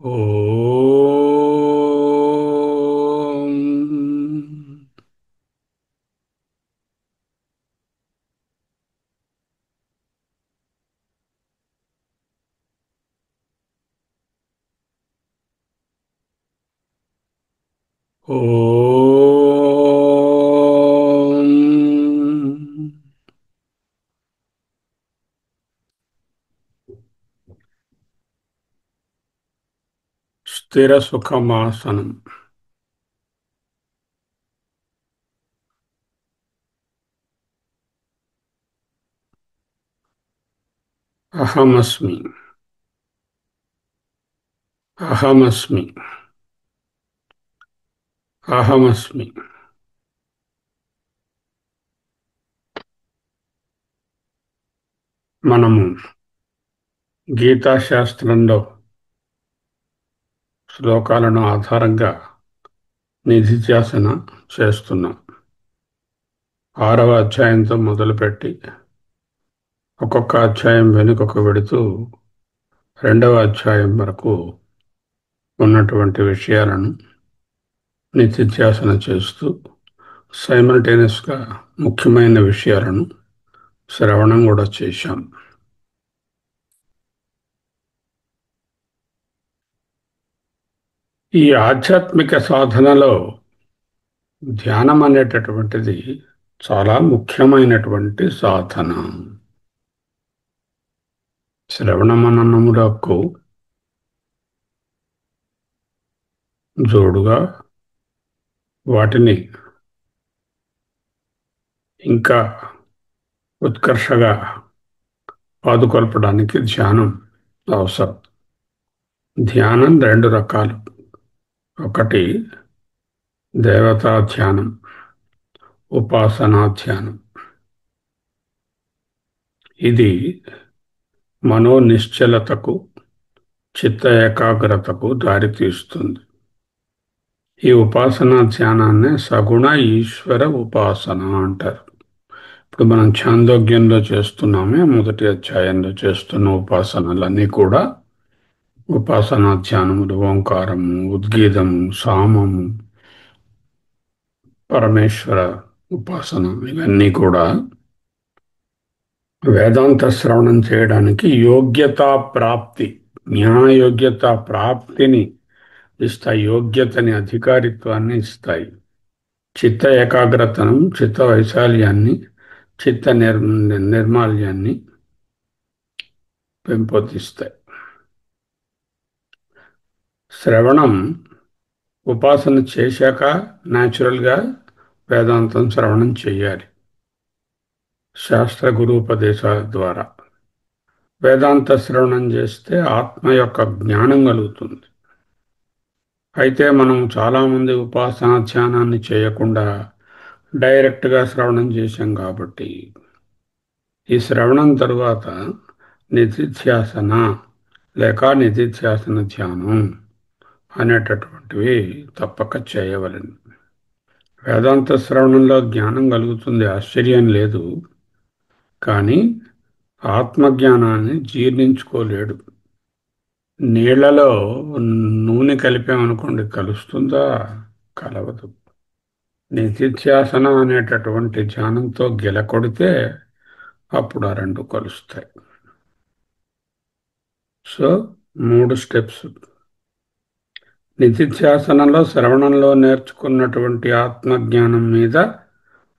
ఓం ఓం స్థిర సుఖమాసనం. అహమస్మి. అహమస్మి. అహమస్మి. మనము గీతా శాస్త్రంలో శ్లోకాలను ఆధారంగా నిధిధ్యాసన చేస్తున్నాం. 6వ అధ్యాయంతో మొదలుపెట్టి ఒక్కొక్క అధ్యాయం వెనుకకు వెడుతూ 2వ అధ్యాయం వరకు ఉన్నటువంటి విషయాలను నిధిధ్యాసన చేస్తూ సైమల్టేనియస్గా ముఖ్యమైన విషయాలను శ్రవణం కూడా చేశాం. ఈ ఆధ్యాత్మిక సాధనలో ధ్యానం అనేటటువంటిది చాలా ముఖ్యమైనటువంటి సాధన. శ్రవణ మననములకు జోడుగా వాటిని ఇంకా ఉత్కర్షగా పాదుకొల్పడానికి ధ్యానం అవసరం. ధ్యానం 2 రకాలు. ఒకటి దేవతా ధ్యానం, ఉపాసనా ధ్యానం. ఇది మనోనిశ్చలతకు, చిత్త ఏకాగ్రతకు దారితీస్తుంది. ఈ ఉపాసనా ధ్యానాన్నే సగుణ ఈశ్వర ఉపాసన అంటారు. ఇప్పుడు మనం ఛాందోగ్యంలో చేస్తున్నామే, మొదటి అధ్యాయంలో చేస్తున్న ఉపాసనలన్నీ కూడా ఉపాసనా ధ్యానములు. ఓంకారము, ఉద్గీతము, సామము, పరమేశ్వర ఉపాసన, ఇవన్నీ కూడా వేదాంత శ్రవణం చేయడానికి యోగ్యతా ప్రాప్తి, జ్ఞాన యోగ్యతా ప్రాప్తిని ఇస్తాయి. యోగ్యతని, అధికారిత్వాన్ని ఇస్తాయి. చిత్త ఏకాగ్రతను, చిత్త వైశాల్యాన్ని, చిత్త నిర్మాల్యాన్ని పెంపొందిస్తాయి. శ్రవణం ఉపాసన చేశాక న్యాచురల్గా వేదాంతం శ్రవణం చేయాలి. శాస్త్ర గురూపదేశాల ద్వారా వేదాంత శ్రవణం చేస్తే ఆత్మ యొక్క జ్ఞానం కలుగుతుంది. అయితే మనం చాలామంది ఉపాసనా ధ్యానాన్ని చేయకుండా డైరెక్ట్గా శ్రవణం చేశాం కాబట్టి ఈ శ్రవణం తరువాత నిధిధ్యాసన లేక నిధిధ్యాసన ధ్యానం అనేటటువంటివి తప్పక చేయవలెను. వేదాంత శ్రవణంలో జ్ఞానం కలుగుతుంది, ఆశ్చర్యం లేదు. కానీ ఆత్మజ్ఞానాన్ని జీర్ణించుకోలేడు. నీళ్లలో నూనె కలిపామనుకోండి, కలుస్తుందా? కలవదు. నిధిధ్యాసన అనేటటువంటి ధ్యానంతో గెలకొడితే అప్పుడు ఆ రెండు కలుస్తాయి. So 3 steps. నిధిధ్యాసనంలో శ్రవణంలో నేర్చుకున్నటువంటి ఆత్మజ్ఞానం మీద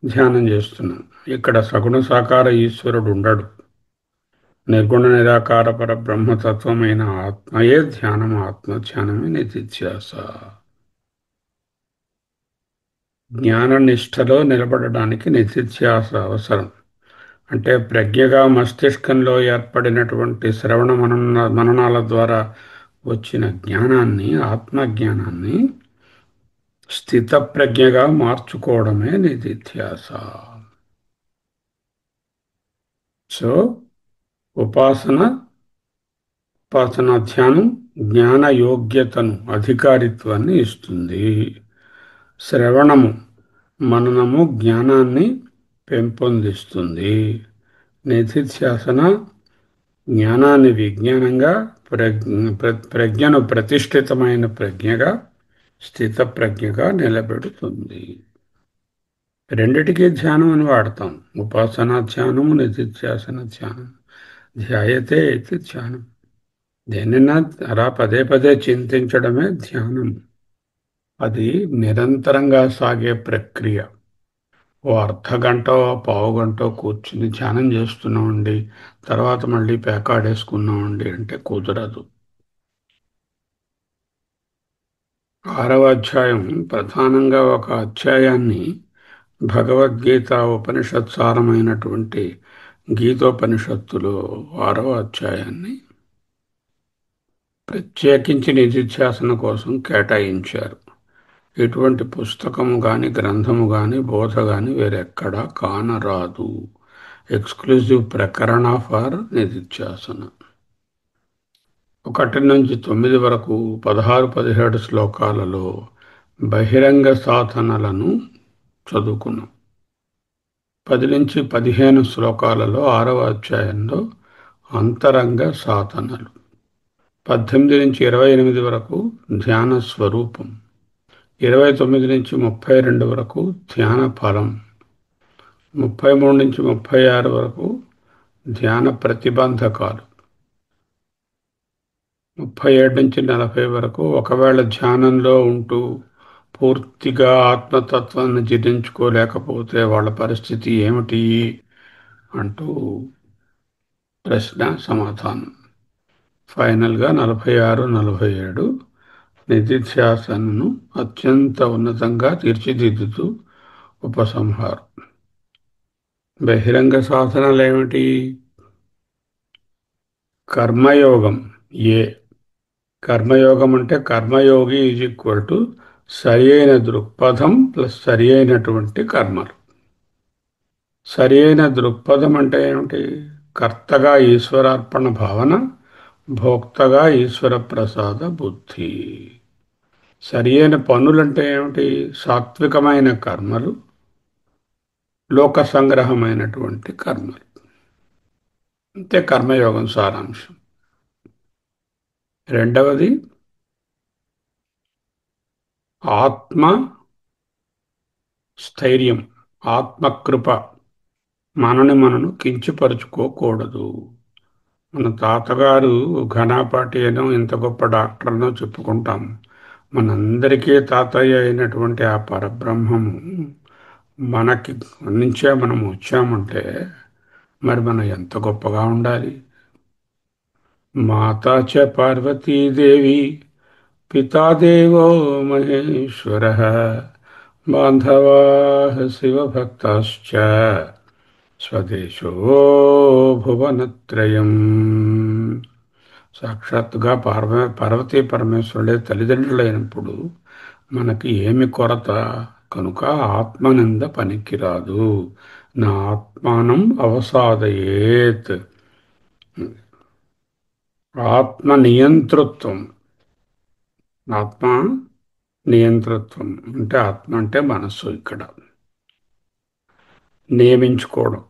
ధ్యానం చేస్తున్నాం. ఇక్కడ సగుణ సాకార ఈశ్వరుడు ఉండడు. నిర్గుణ నిరాకార పరబ్రహ్మతత్వమైన ఆత్మయే ధ్యానం. ఆత్మధ్యానమే నిధిధ్యాస. జ్ఞాన నిష్టలో నిలబడడానికి నిధిధ్యాస అవసరం. అంటే ప్రజ్ఞగా మస్తిష్కంలో ఏర్పడినటువంటి శ్రవణ మననాల ద్వారా వచ్చిన జ్ఞానాన్ని, ఆత్మజ్ఞానాన్ని స్థితప్రజ్ఞగా మార్చుకోవడమే నిధిధ్యాస. సో ఉపాసన ధ్యానం జ్ఞాన యోగ్యతను, అధికారిత్వాన్ని ఇస్తుంది. శ్రవణము మననము జ్ఞానాన్ని పెంపొందిస్తుంది. నిధిధ్యాసన జ్ఞానాన్ని విజ్ఞానంగా, ప్రజ్ఞను ప్రతిష్ఠితమైన ప్రజ్ఞగా, స్థిత ప్రజ్ఞగా నిలబెడుతుంది. రెండిటికి ధ్యానం అని వాడతాం. ఉపాసనా ధ్యానము, నిధిధ్యాసన ధ్యానం. ధ్యాయతే ఇది ధ్యానం. దేనినా అలా పదే పదే చింతించడమే ధ్యానం. అది నిరంతరంగా సాగే ప్రక్రియ. ఓ అర్ధగంట పావుగంట కూర్చుని ధ్యానం చేస్తున్నామండి, తర్వాత మళ్ళీ పేకాడేసుకున్నామండి అంటే కుదరదు. 6వ అధ్యాయం ప్రధానంగా ఒక అధ్యాయాన్ని భగవద్గీత ఉపనిషత్సారమైనటువంటి గీతోపనిషత్తులో 6వ అధ్యాయాన్ని ప్రత్యేకించి నిధిధ్యాసన కోసం కేటాయించారు. ఎటువంటి పుస్తకము గాని గ్రంథము గాని బోధ గాని వేరెక్కడా కానరాదు. Exclusive ప్రకరణ for నిధిధ్యాసన. 1 నుంచి 9 వరకు 16, 17 శ్లోకాలలో బహిరంగ సాధనలను చదువుకున్నాం. 10 నుంచి 15 శ్లోకాలలో 6వ అధ్యాయంలో అంతరంగ సాధనలు. 18 నుంచి 28 వరకు ధ్యాన స్వరూపం. 29 నుంచి 32 వరకు ధ్యాన ఫలం. 33 నుంచి 36 వరకు ధ్యాన ప్రతిబంధకాలు. 37 నుంచి 40 వరకు ఒకవేళ ధ్యానంలో ఉంటూ పూర్తిగా ఆత్మతత్వాన్ని జీర్ణించుకోలేకపోతే వాళ్ళ పరిస్థితి ఏమిటి అంటూ ప్రశ్న సమాధానం. ఫైనల్గా 46, 47 నిధిధ్యాసనను అత్యంత ఉన్నతంగా తీర్చిదిద్దుతూ ఉపసంహారం. బహిరంగ సాధనలేమిటి? కర్మయోగం. ఏ కర్మయోగం అంటే కర్మయోగి ఈజ్ ఈక్వల్ టు సరి అయిన దృక్పథం ప్లస్ సరి అయినటువంటి కర్మలు. సరి అయిన దృక్పథం అంటే ఏమిటి? కర్తగా ఈశ్వరార్పణ భావన, భోక్తగా ఈశ్వర ప్రసాద బుద్ధి. సరి అయిన పనులంటే ఏమిటి? సాత్వికమైన కర్మలు, లోక సంగ్రహమైనటువంటి కర్మలు. అంతే కర్మయోగం సారాంశం. రెండవది ఆత్మ స్థైర్యం, ఆత్మకృప. మనను కించపరుచుకోకూడదు. మన తాతగారు ఘనాపాటి అనో ఇంత గొప్ప డాక్టర్నో చెప్పుకుంటాం. మనందరికీ తాతయ్య అయినటువంటి ఆ పరబ్రహ్మము మనకి అందించే మనం వచ్చామంటే మరి మనం ఎంత గొప్పగా ఉండాలి. మాతా చ పార్వతీదేవి, పితా దేవో మహేశ్వరః, బాంధవాః శివభక్తాశ్చ, స్వదేశో భువనత్రయం. సాక్షాత్తుగా పార్వతీ పరమేశ్వరుడే తల్లిదండ్రులైనప్పుడు మనకి ఏమి కొరత? కనుక ఆత్మనింద పనికిరాదు. నా ఆత్మానం అవసాదయేత్. ఆత్మ నియంతృత్వం. ఆత్మ నియంతృత్వం అంటే ఆత్మ అంటే మనస్సు. ఇక్కడ నియమించుకోవడం.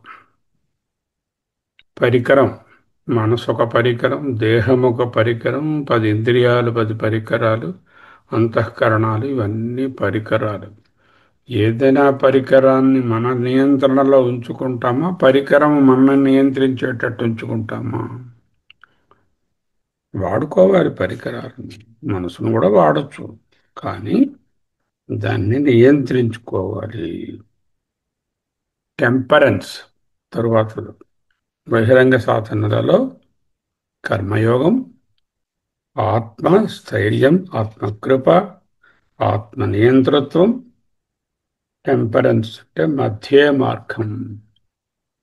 పరికరం. మనసు ఒక పరికరం, దేహం ఒక పరికరం, 10 ఇంద్రియాలు 10 పరికరాలు, అంతఃకరణాలు ఇవన్నీ పరికరాలు. ఏదైనా పరికరాన్ని మన నియంత్రణలో ఉంచుకుంటామా, పరికరం మనల్ని నియంత్రించేటట్టు ఉంచుకుంటామా? వాడుకోవాలి పరికరాలను. మనసును కూడా వాడచ్చు, కానీ దాన్ని నియంత్రించుకోవాలి. టెంపరెన్స్ తరువాత బహిరంగ సాధనలలో కర్మయోగం, ఆత్మ స్థైర్యం, ఆత్మకృప, ఆత్మ నియంతృత్వం. టెంపరెన్స్ అంటే మధ్య మార్గం.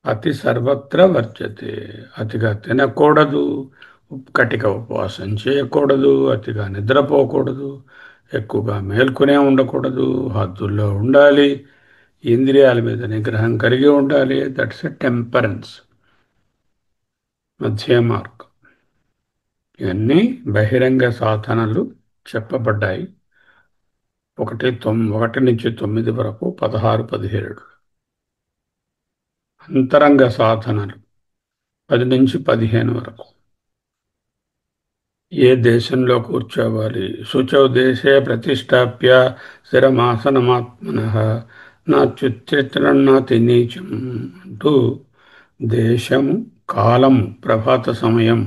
అతి సర్వత్ర వర్జతే. అతిగా తినకూడదు, కటిక ఉపవాసం చేయకూడదు, అతిగా నిద్రపోకూడదు, ఎక్కువగా మేల్కొనే ఉండకూడదు, హద్దుల్లో ఉండాలి, ఇంద్రియాల మీద నిగ్రహం కలిగి ఉండాలి. దట్స్ ఎ టెంపరెన్స్, మధ్య మార్గం. ఇవన్నీ బహిరంగ సాధనలు చెప్పబడ్డాయి. 1 నుంచి 9 వరకు 16, 17. అంతరంగ సాధనలు 10 నుంచి 15 వరకు. ఏ దేశంలో కూర్చోవాలి? శుచౌ దేశే ప్రతిష్టాప్య స్థిరమాసనమాత్మనః నాత్యుత్తిష్టం నీచం అంటూ దేశము, కాలము, ప్రభాత సమయం,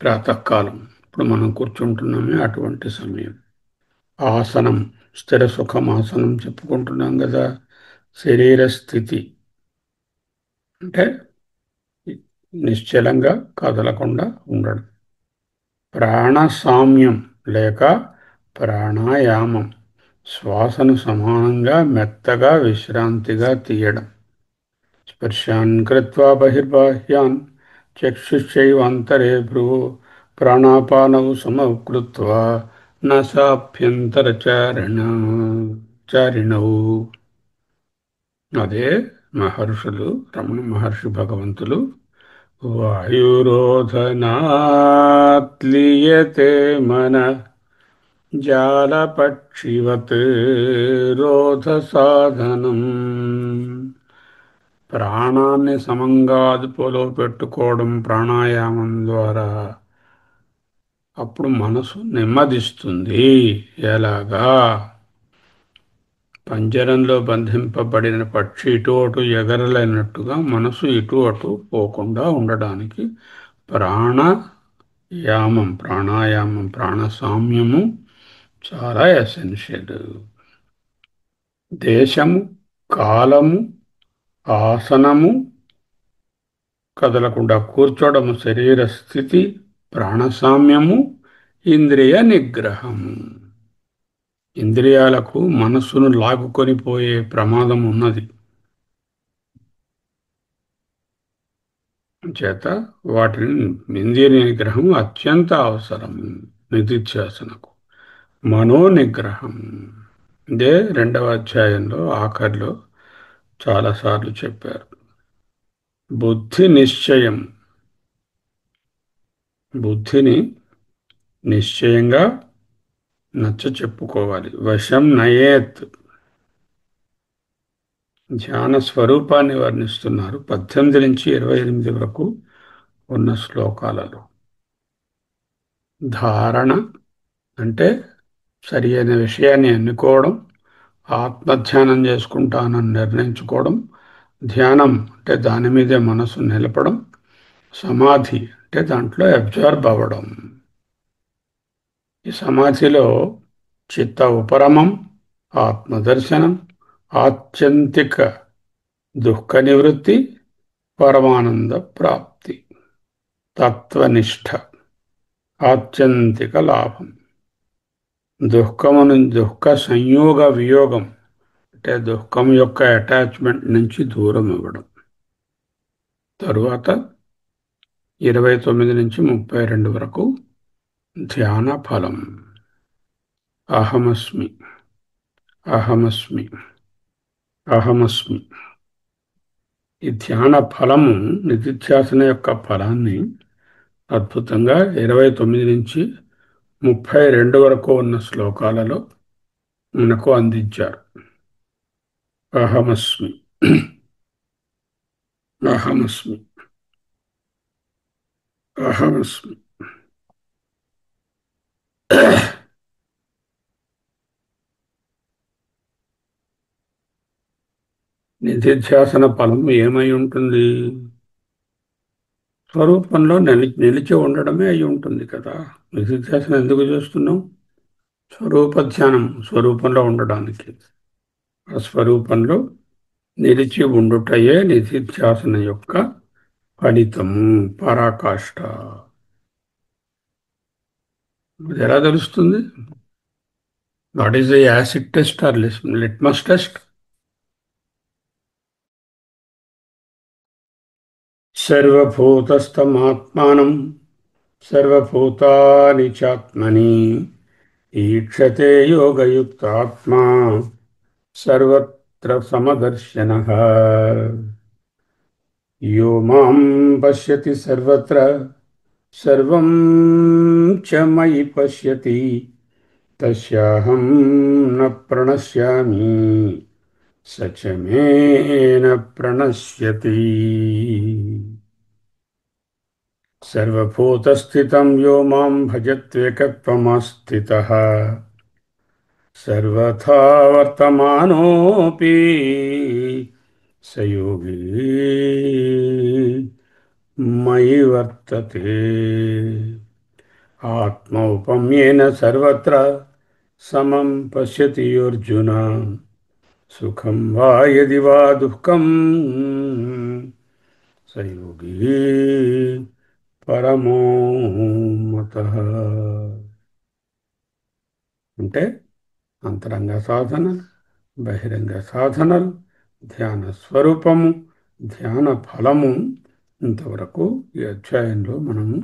ప్రాతకాలం, ఇప్పుడు మనం కూర్చుంటున్నామే అటువంటి సమయం. ఆసనం, స్థిర సుఖమాసనం చెప్పుకుంటున్నాం కదా. శరీర స్థితి అంటే నిశ్చలంగా కదలకుండా ఉండడం. ప్రాణసామ్యం లేక ప్రాణాయామం, శ్వాసను సమానంగా మెత్తగా విశ్రాంతిగా తీయడం. స్పర్శాన్ కృత్వా బహిర్బాహ్యాన్ చక్షుశ్చైవాంతరే భ్రువు ప్రాణాపానౌ సమౌ కృత్వా చారిణౌ. అదే మహర్షులు, రమణ మహర్షి భగవంతులు వాయురోధనాత్ లీయతే మన జాలపక్షివత్ రోధ సాధనం. ప్రాణాన్ని సమంగా అదుపులో పెట్టుకోవడం ప్రాణాయామం ద్వారా. అప్పుడు మనసు నెమ్మదిస్తుంది. ఎలాగా? పంజరంలో బంధింపబడిన పక్షి ఇటు అటు ఎగరలేనట్టుగా మనసు ఇటు అటు పోకుండా ఉండడానికి ప్రాణాయామం, ప్రాణసామ్యము చాలా ఎసెన్షియల్. దేశము, కాలము, ఆసనము, కదలకుండా కూర్చోవడము, శరీర స్థితి, ప్రాణసామ్యము, ఇంద్రియ నిగ్రహము. ఇంద్రియాలకు మనస్సును లాగుకొని పోయే ప్రమాదం ఉన్నది. చేత వాటిని ఇంద్రియ నిగ్రహం అత్యంత అవసరం నిధిధ్యాసనకు. మనోనిగ్రహం ఇదే రెండవ అధ్యాయంలో ఆఖరిలో చాలాసార్లు చెప్పారు. బుద్ధి నిశ్చయం, బుద్ధిని నిశ్చయంగా నచ్చ చెప్పుకోవాలి. వశం నయేత్, ధ్యాన స్వరూపాన్ని వర్ణిస్తున్నారు 18 నుంచి 28 వరకు ఉన్న శ్లోకాలలో. ధారణ అంటే సరి అయిన విషయాన్ని ఎన్నుకోవడం, ఆత్మధ్యానం చేసుకుంటానని నిర్ణయించుకోవడం. ధ్యానం అంటే దాని మీదే మనసు నిలపడం. సమాధి అంటే దాంట్లో అబ్జర్వ్ అవ్వడం. ఈ సమాధిలో చిత్త ఉపరమం, ఆత్మదర్శనం, ఆత్యంతిక దుఃఖ నివృత్తి, పరమానంద ప్రాప్తి, తత్వనిష్ట, ఆత్యంతిక లాభం. దుఃఖ సంయోగ వియోగం అంటే దుఃఖం యొక్క అటాచ్మెంట్ నుంచి దూరం ఇవ్వడం. తరువాత 29 నుంచి 32 వరకు ధ్యాన ఫలం. అహమస్మి, అహమస్మి, అహమస్మి. ఈ ధ్యాన ఫలము, నిధిధ్యాసన యొక్క ఫలాన్ని అద్భుతంగా 29 నుంచి 32 వరకు ఉన్న శ్లోకాలలో మనకు అందించారు. అహమస్మి, అహమస్మి, అహమస్మి. నిధిధ్యాసన ఫలం ఏమై ఉంటుంది? స్వరూపంలో నిలిచి ఉండడమే అయి ఉంటుంది కదా. నిధిధ్యాసన ఎందుకు చేస్తున్నాం? స్వరూప ధ్యానం, స్వరూపంలో ఉండడానికి. ఆ స్వరూపంలో నిలిచి ఉండుటయే నిధిధ్యాసన యొక్క ఫలితము, పరాకాష్ఠ. అది ఎలా తెలుస్తుంది? What is the acid test or litmus test? సర్వభూతస్థమాత్మానం సర్వభూతాని చాత్మని ఈక్షతే యోగయుక్తాత్మా సర్వత్ర సమదర్శనః. యో మాం పశ్యతి సర్వత్ర సర్వం చ మయి పశ్యతి తస్యాహం న ప్రణశ్యామి సచ మే న ప్రణశ్యతి. సర్వభూతస్థితం యో మాం భజత్వేకత్వమాస్థితః సర్వథా వర్తమానోऽపి స యోగి మయి వర్తతే. ఆత్మౌపమ్యేన సర్వత్ర సమం పశ్యతి అర్జున. సుఖం వా యది వా దుఃఖం స యోగి పరమో మతః. అంటే అంతరంగ సాధనలు, బహిరంగ సాధనలు, ధ్యాన స్వరూపము, ధ్యాన ఫలము ఇంతవరకు ఈ అధ్యాయంలో మనము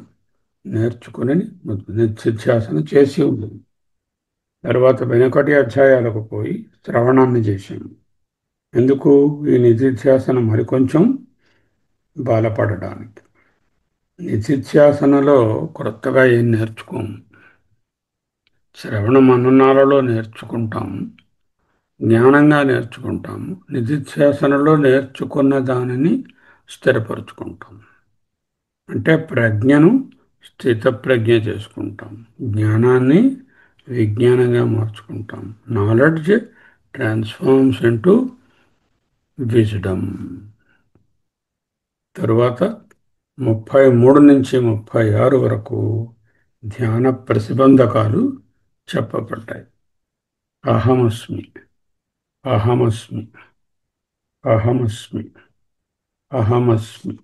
నేర్చుకుని నిత్యధ్యాసన చేసి ఉంది. తర్వాత వెనుకటి అధ్యాయాలకు పోయి శ్రవణాన్ని చేశాము. ఎందుకు? ఈ నిధిధ్యాసన మరికొంచెం బలపడడానికి. నిధిధ్యాసనలో క్రొత్తగా ఏం నేర్చుకోము. శ్రవణ మననాలలో నేర్చుకుంటాం, జ్ఞానంగా నేర్చుకుంటాము. నిధిధ్యాసనలో నేర్చుకున్న దానిని స్థిరపరుచుకుంటాం. అంటే ప్రజ్ఞను స్థితప్రజ్ఞ చేసుకుంటాం, జ్ఞానాన్ని విజ్ఞానంగా మార్చుకుంటాం. Knowledge transforms into wisdom. తరువాత 33 నుంచి 36 వరకు ధ్యాన ప్రతిబంధకాలు చెప్పబడ్డాయి. అహమస్మి, అహమస్మి, అహమస్మి, అహమస్మి.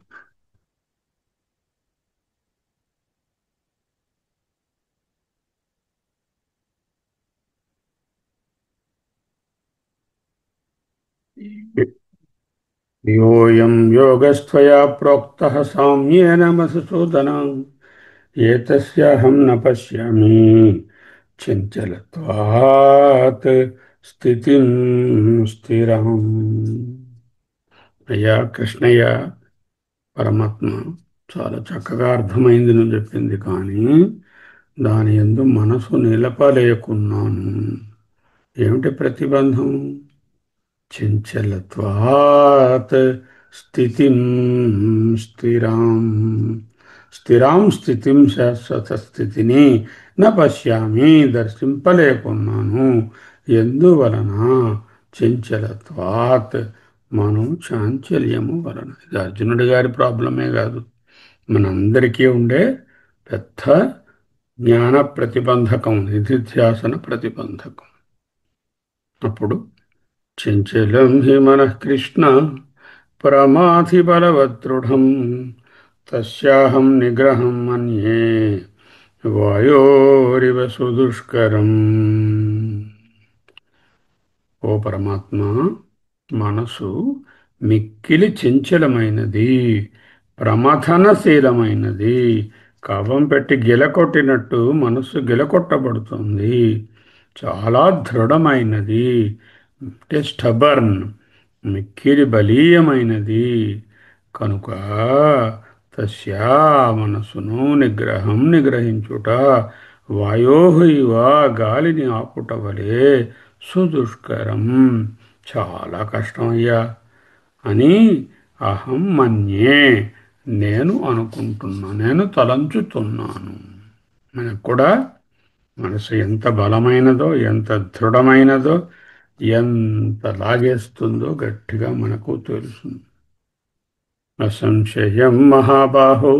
యోయం యోగస్త్వయా ప్రోక్తః సామ్యేన మధుసూదన, ఏతస్యాహం న పశ్యామి చంచలత్వాత్ స్థితిం స్థిరం. అయ్యా కృష్ణయ్య, పరమాత్మ చాలా చక్కగా అర్థమైంది నువ్వు చెప్పింది, కానీ దాని యందు మనసు నిలపలేకున్నాను. ఏమిటి ప్రతిబంధం? చంచలత్వాత్ స్థితిం స్థిరాం. స్థిరాం స్థితిం, శాశ్వత స్థితిని న పశ్యామి, దర్శింపలేకున్నాను. ఎందువలన? చంచలత్వాత్, మనం చాంచల్యము వలన. ఇది అర్జునుడి గారి ప్రాబ్లమే కాదు, మనందరికీ ఉండే పెద్ద జ్ఞాన ప్రతిబంధకం, నిధిధ్యాసన ప్రతిబంధకం. అప్పుడు చంచలం హి మనః కృష్ణ ప్రమాథి బలవదృఢం, తస్యాహం నిగ్రహం మన్యే వాయోరివ సుదుష్కరం. ఓ పరమాత్మ, మనసు మిక్కిలి చంచలమైనది, ప్రమథనశీలమైనది. కవ్వం పెట్టి గిలకొట్టినట్టు మనస్సు గిలకొట్టబడుతుంది. చాలా దృఢమైనది, అంటే స్టబర్న్, మిక్కిలి బలీయమైనది. కనుక తస్యా, మనసును నిగ్రహం, నిగ్రహించుట, వాయోహు ఇవ, గాలిని ఆపుట వలె, సుదుష్కరం, చాలా కష్టం అయ్యా అని అహం మన్యే, నేను అనుకుంటున్నా, నేను తలంచుతున్నాను. మనకు కూడా మనసు ఎంత బలమైనదో, ఎంత దృఢమైనదో, ఎంత లాగేస్తుందో గట్టిగా మనకు తెలుస్తుంది. అసంశయం మహాబాహో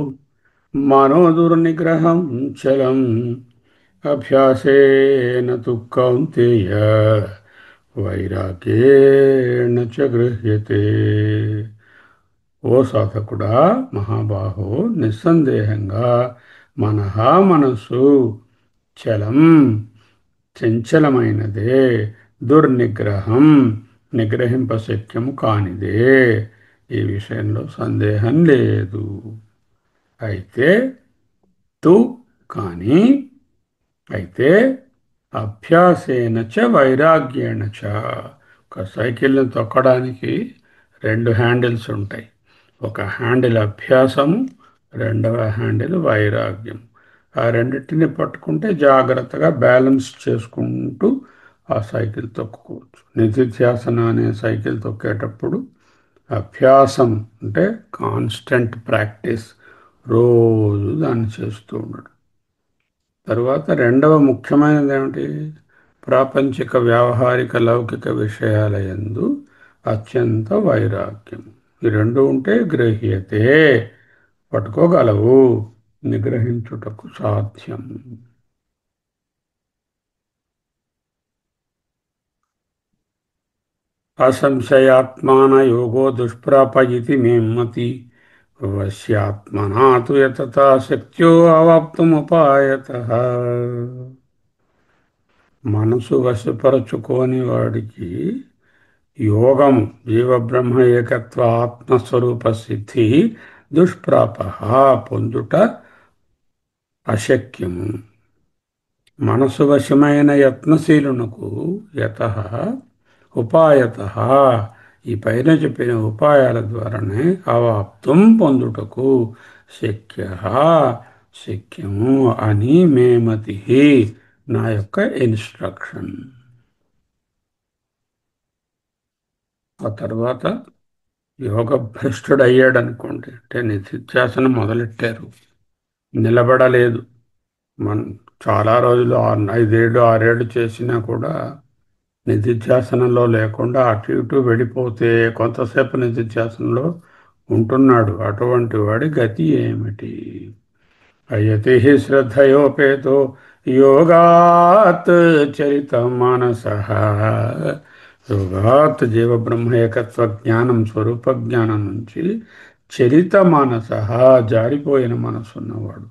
మనో దుర్నిగ్రహం చలం, అభ్యాసేన తు కౌంతేయ వైరాగ్యేణ చ గృహ్యతే. ఓ సాధకుడా, మహాబాహో, నిస్సందేహంగా మనసు చలం, చంచలమైనదే, దుర్నిగ్రహం, నిగ్రహింపశక్యము కానిదే. ఈ విషయంలో సందేహం లేదు. అయితే తు, కానీ, అయితే అభ్యాసేన చ వైరాగ్యేణ చ. ఒక సైకిల్ని తొక్కడానికి 2 హ్యాండిల్స్ ఉంటాయి. ఒక హ్యాండిల్ అభ్యాసము, రెండవ హ్యాండిల్ వైరాగ్యం. ఆ రెండింటిని పట్టుకుంటే జాగ్రత్తగా బ్యాలెన్స్ చేసుకుంటూ ఆ సైకిల్ తొక్కుకోవచ్చు. నిధిధ్యాసన అనే సైకిల్ తొక్కేటప్పుడు అభ్యాసం అంటే కాన్స్టెంట్ ప్రాక్టీస్, రోజు దాన్ని చేస్తూ ఉండడు. తరువాత రెండవ ముఖ్యమైనది ఏమిటి? ప్రాపంచిక వ్యావహారిక లౌకిక విషయాల యందు అత్యంత వైరాగ్యం. ఈ రెండు ఉంటే గ్రహ్యతే, పట్టుకోగలవు, నిగ్రహించుటకు సాధ్యం. అసంశయాత్మాన యోగో దుష్ప్రాప ఇతి మే మతి. వశ్యాత్మనా తు యతతా శక్త్యో అవాప్తుముపాయతః. మనసు వశపరచుకోని వాడికి యోగము జీవబ్రహ్మ ఏకత్వ ఆత్మస్వరూప సిద్ధి దుష్ప్రాప, పొందుట అశక్యము. మనసు వశమైన యత్నశీలునకు యతః ఉపాయతః, ఈ పైన చెప్పిన ఉపాయాల ద్వారానే అవాప్తం పొందుటకు శక్య, శక్యము అని మేమతి, నా యొక్క ఇన్స్ట్రక్షన్. ఆ తర్వాత యోగ భ్రష్టుడయ్యాడనుకోండి, అంటే నిధిధ్యాసనం మొదలెట్టారు, నిలబడలేదు, మన చాలా రోజులు 5 ఏళ్ళు 6 ఏళ్ళు చేసినా కూడా నిధిధ్యాసనంలో లేకుండా అటు ఇటు వెళ్ళిపోతే కొంతసేపు నిధిధ్యాసనంలో ఉంటున్నాడు. అటువంటి వాడి గతి ఏమిటి? అయతి శ్రద్ధయోపేతో యోగాత్ చరిత మానస. యోగాత్ జీవబ్రహ్మ ఏకత్వ జ్ఞానం స్వరూప జ్ఞానం నుంచి చరిత మానస, జారిపోయిన మనసు ఉన్నవాడు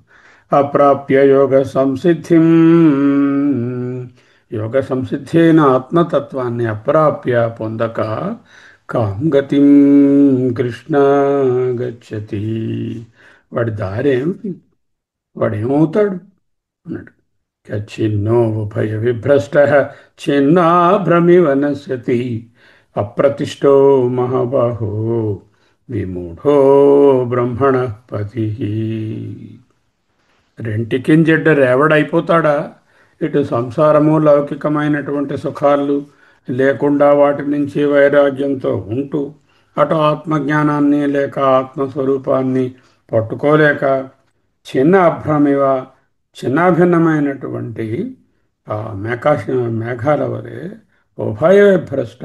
అప్రాప్య యోగ సంసిద్ధిం, యోగ సంసిద్ధి అయిన ఆత్మతత్వాన్ని అప్రాప్య పొందక కాం గతిం కృష్ణ గచ్చతి, వాడి దారేమిటి, వాడేమవుతాడు అన్నాడు. చిన్నో ఉభయ విభ్రష్ట చిన్నాభ్రమివ నశ్యతి అప్రతిష్టో మహాబాహో విమూఢో బ్రహ్మణ పతి. రెంటికింజడ్డ రేవడైపోతాడా? ఇటు సంసారము లౌకికమైనటువంటి సుఖాలు లేకుండా వాటి నుంచి వైరాగ్యంతో ఉంటూ, అటు ఆత్మజ్ఞానాన్ని లేక ఆత్మస్వరూపాన్ని పట్టుకోలేక చిన్న అభ్రమివ, చిన్నాభిన్నమైనటువంటి ఆ మేఘాల వలె ఉభయ భ్రష్ట,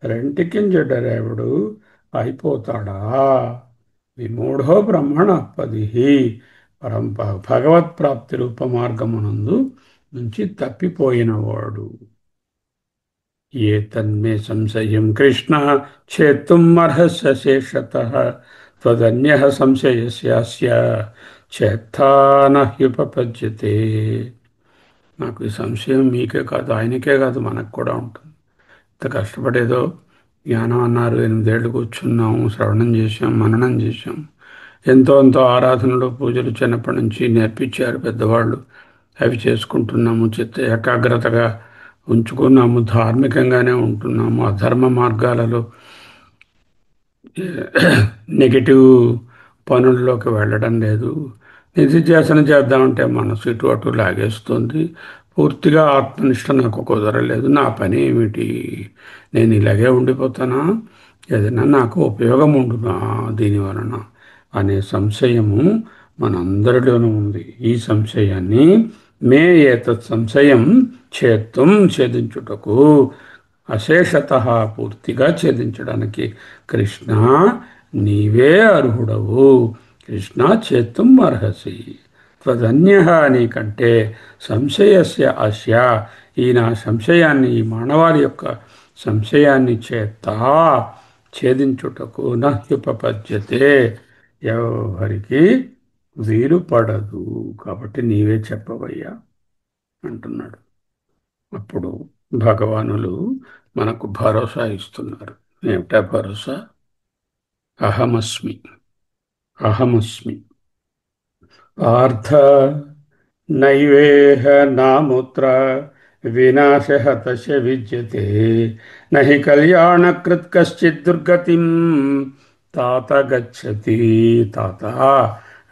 రెంటికింజడరేవుడు అయిపోతాడా? విమూఢో బ్రహ్మణ పది, భగవత్ప్రాప్తి రూప మార్గమునందు నుంచి తప్పిపోయినవాడు. ఏ తన్మే సంశయం కృష్ణ చేత్తుం అర్హస్య శేషతః త్వదన్యః సంశయస్యాస్య చేత్తా నహ్యుపపద్యతే. నాకు ఈ సంశయం మీకే కాదు, ఆయనకే కాదు, మనకు కూడా ఉంటుంది. ఇంత కష్టపడేదో జ్ఞానం అన్నారు, 8 ఏళ్ళు కూర్చున్నాము, శ్రవణం చేశాం, మననం చేశాం, ఎంతో ఎంతో ఆరాధనలు పూజలు చిన్నప్పటి నుంచి నేర్పించారు పెద్దవాళ్ళు, అవి చేసుకుంటున్నాము, చిత్త ఏకాగ్రతగా ఉంచుకున్నాము, ధార్మికంగానే ఉంటున్నాము, అధర్మ మార్గాలలో నెగిటివ్ పనుల్లోకి వెళ్ళడం లేదు. నిధిధ్యాసన చేద్దామంటే మనసు ఇటు అటు లాగేస్తుంది. పూర్తిగా ఆత్మనిష్ట నాకు కుదరలేదు. నా పని ఏమిటి? నేను ఇలాగే ఉండిపోతానా? ఏదైనా నాకు ఉపయోగం ఉండునా దీనివలన అనే సంశయము మనందరిలోనూ ఉంది. ఈ సంశయాన్ని మే ఏతత్ సంశయం ఛేదించుటకు, అశేషత పూర్తిగా ఛేదించడానికి కృష్ణ నీవే అర్హుడవు. కృష్ణ చేత్తుం అర్హసి త్వదన్య, నీకంటే సంశయస్య అస్య, ఈ నా సంశయాన్ని, ఈ మానవాళి యొక్క సంశయాన్ని ఛేదించుటకు నహ్యుపపద్యతే, ఎవరికి వీలు పడదు. కాబట్టి నీవే చెప్పవయ్యా అంటున్నాడు. అప్పుడు భగవానులు మనకు భరోసా ఇస్తున్నారు. ఏమిటా భరోసా? అహమస్మి, అహమస్మి పార్థ నైవేహ నాముత్ర వినాశః తస్య విద్యతే నహి కళ్యాణకృత్ కశ్చిత్ దుర్గతిం తాత గచ్చతి. తాత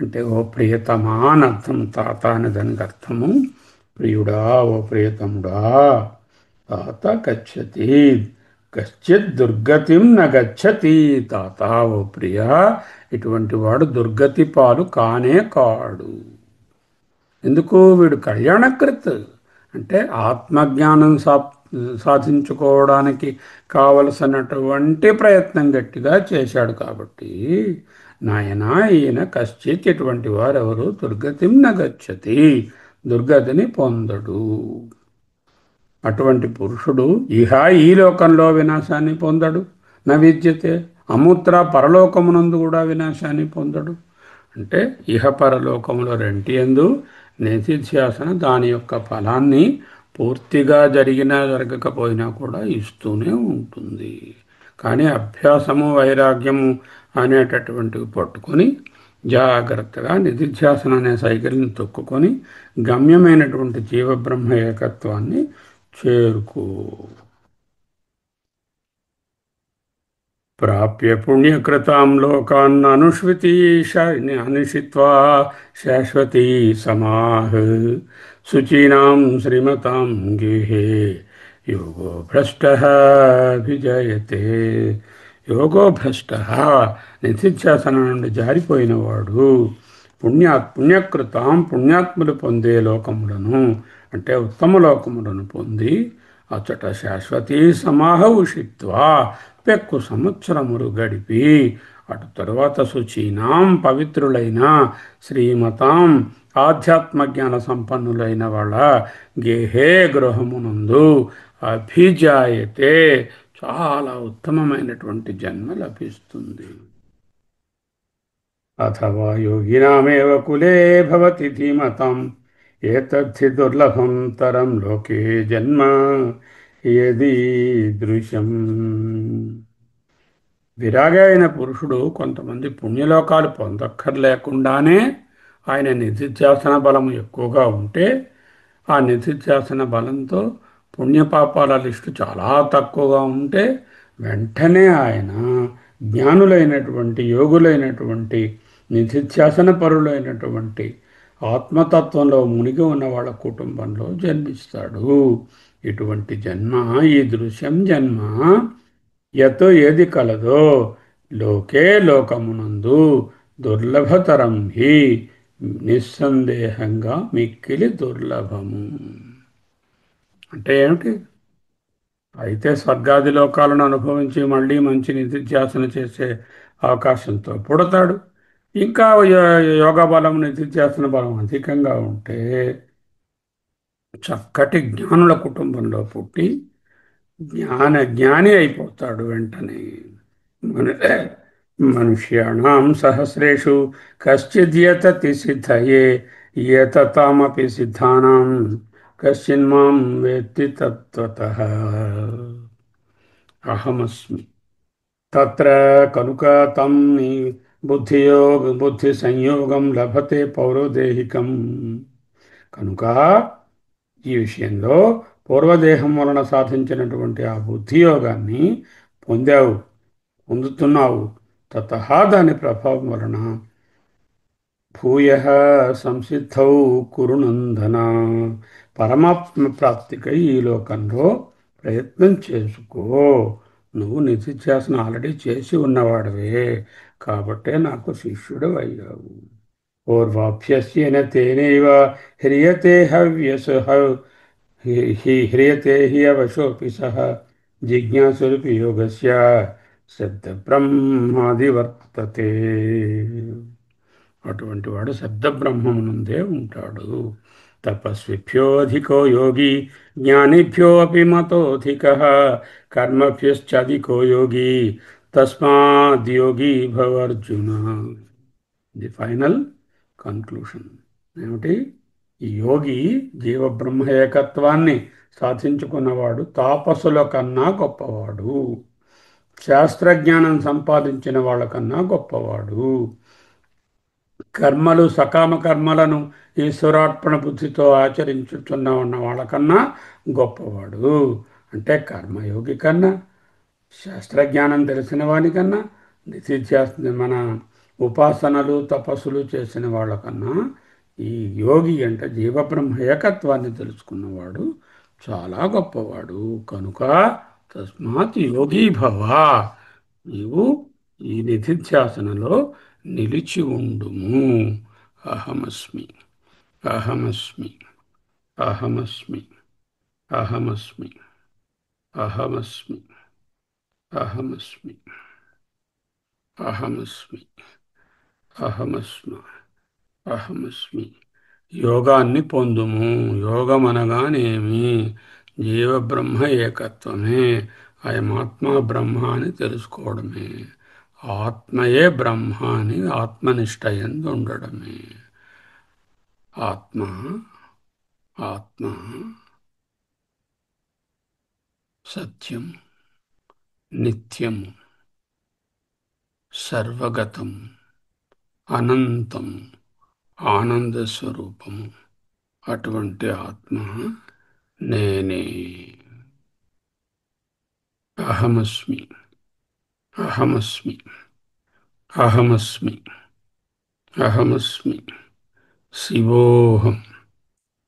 అంటే ఓ ప్రియతమా అని అర్థం. తాత అనే దానికి అర్థము ప్రియుడా, ఓ ప్రియతముడా. తాత గచ్చతి, కశ్చిత్ దుర్గతిం నగచ్చతి తాత ఓ ప్రియ, ఇటువంటి వాడు దుర్గతి పాలు కానే కాడు. ఎందుకు? వీడు కళ్యాణకృత్, అంటే ఆత్మజ్ఞానం సాధించుకోవడానికి కావలసినటువంటి ప్రయత్నం గట్టిగా చేశాడు కాబట్టి, నాయనా ఈయన కశ్చిత్, ఇటువంటి వారెవరు దుర్గతిం నగచ్చతి, దుర్గతిని పొందడు. అటువంటి పురుషుడు ఇహ ఈ లోకంలో వినాశాన్ని పొందడు, న విద్యతే అముత్ర పరలోకమునందు కూడా వినాశాన్ని పొందడు. అంటే ఇహ పరలోకములో రెంటి యందు నిధిధ్యాసన దాని యొక్క ఫలాన్ని పూర్తిగా జరిగినా జరగకపోయినా కూడా ఇస్తూనే ఉంటుంది. కానీ అభ్యాసము వైరాగ్యము అనేటటువంటివి పట్టుకొని జాగ్రత్తగా నిధిధ్యాసన అనే సైకిల్ని తొక్కుకొని గమ్యమైనటువంటి జీవబ్రహ్మ ఏకత్వాన్ని చేరుకో. ప్రాప్య పుణ్యకృతాం లోకాన్ అనుష్ఠిత్వా శాశ్వతీ సమాః శుచీనాం శ్రీమతాం గేహే యోగో భ్రష్టః అభిజయతే. యోగో భ్రష్టః, నిధిధ్యాసన నుండి జారిపోయినవాడు, పుణ్యకృతాం, పుణ్యాత్ములు పొందే లోకములను అంటే ఉత్తమ లోకములను పొంది అచట శాశ్వతీ సమాహ ఉషిత్వా, పెక్కు సంవత్సరములు గడిపి అటు తరువాత శుచీనాం, పవిత్రులైన, శ్రీమతాం, ఆధ్యాత్మ జ్ఞాన సంపన్నులైన వాళ్ళ గేహే, గృహమునందు, అభిజాయతే, చాలా ఉత్తమమైనటువంటి జన్మ లభిస్తుంది. అథవా యోగినామేవ కులే భవతి ధీమతాం ఏతద్ధి దుర్లభం తరం లోకే జన్మ యదీదృశం. విరాగి అయిన పురుషుడు కొంతమంది పుణ్యలోకాలు పొందక్కర్లేకుండానే ఆయన నిధిధ్యాసన బలం ఎక్కువగా ఉంటే, ఆ నిధిధ్యాసన బలంతో పుణ్యపాపాల లిస్టు చాలా తక్కువగా ఉంటే వెంటనే ఆయన జ్ఞానులైనటువంటి, యోగులైనటువంటి, నిధిధ్యాసన పరులైనటువంటి, ఆత్మతత్వంలో మునిగి ఉన్న వాళ్ళ కుటుంబంలో జన్మిస్తాడు. ఇటువంటి జన్మ, ఈ దృశ్యం జన్మ, యతో ఏది కలదో లోకే, లోకమునందు, దుర్లభతరం హి, నిస్సందేహంగా మిక్కిలి దుర్లభము. అంటే ఏమిటి? అయితే స్వర్గాది లోకాలను అనుభవించి మళ్ళీ మంచి నిధిధ్యాసన చేసే అవకాశంతో పుడతాడు. ఇంకా యోగ బలం, నిధిధ్యాసన బలం అధికంగా ఉంటే చక్కటి జ్ఞానుల కుటుంబంలో పుట్టి జ్ఞాని అయిపోతాడు వెంటనే. మన మనుష్యాణం సహస్రేషు కశ్చిద్యతతి సిద్ధయే యతతామపి సిద్ధానాం కశ్చిన్మాం వేత్తి తత్వతః అహమస్మి. తత్ర కనుక తం బుద్ధి సంయోగం లభతే పౌరోదేహికం. కనుక ఈ విషయంలో పూర్వదేహం వలన సాధించినటువంటి ఆ బుద్ధియోగాన్ని పొందావు, పొందుతున్నావు. తతః దాని ప్రభావం వలన భూయ సంసిద్ధౌ కురు నందన, పరమాత్మ ప్రాప్తికై ఈ లోకంలో ప్రయత్నం చేసుకో. నువ్వు నిధిధ్యాసన ఆల్రెడీ చేసి ఉన్నవాడవే కాబట్టే నాకు శిష్యుడు అయ్యావు. పూర్వాభ్యస్యన తేనైవ హ్రియతే హ్రియతే హ్యవశోపి సహ జిజ్ఞాసురపి యోగస్య శబ్ద బ్రహ్మాది వర్తతే. అటువంటి వాడు శబ్ద బ్రహ్మమునందే ఉంటాడు. తపస్విభ్యోధికో యోగి జ్ఞానిభ్యో అపి మతోధికః కర్మభ్యశ్చాధికో యోగి తస్మాద్యోగి భవర్జున. ది ఫైనల్ కన్క్లూషన్ ఏమిటి? ఈ యోగి జీవబ్రహ్మ ఏకత్వాన్ని సాధించుకున్నవాడు తాపసుల కన్నా గొప్పవాడు, శాస్త్రజ్ఞానం సంపాదించిన వాళ్ళకన్నా గొప్పవాడు, కర్మలు సకామ కర్మలను ఈశ్వరార్పణ బుద్ధితో ఉన్న వాళ్ళకన్నా గొప్పవాడు. అంటే కర్మయోగి కన్నా, శాస్త్రజ్ఞానం తెలిసిన వానికన్నా, మన ఉపాసనలు తపస్సులు చేసిన వాళ్ళకన్నా ఈ యోగి అంటే జీవబ్రహ్మ ఏకత్వాన్ని తెలుసుకున్నవాడు చాలా గొప్పవాడు. కనుక తస్మాత్ యోగీ భవ. నీవు ఈ నిధిధ్యాసనలో నిలిచి ఉండుము. అహమస్మి, అహమస్మి, అహమస్మి, అహమస్మి, అహమస్మి, అహమస్మి, అహమస్మి, అహమస్మి, అహమస్మి. యోగాన్ని పొందుము. యోగం అనగానేమి? జీవబ్రహ్మ ఏకత్వమే. అయమాత్మ బ్రహ్మ అని తెలుసుకోవడమే. ఆత్మయే బ్రహ్మ అని ఆత్మనిష్ట యందు ఉండడమే. ఆత్మ, ఆత్మ సత్యం, నిత్యం, సర్వగతం, అనంతం, ఆనంద స్వరూపము. అటువంటి ఆత్మ నేనే. అహమస్మి, అహమస్మి, అహమస్మి, అహమస్మి. శివోహం,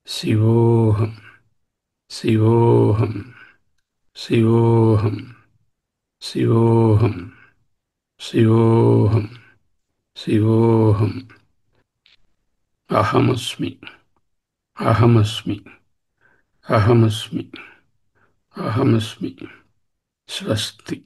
శివోహం, శివోహం, శివోహం, శివోహం, శివోహం, శివోహం. అహమస్మి, అహమస్మి, అహమస్మి, అహమస్మి. స్వస్తి.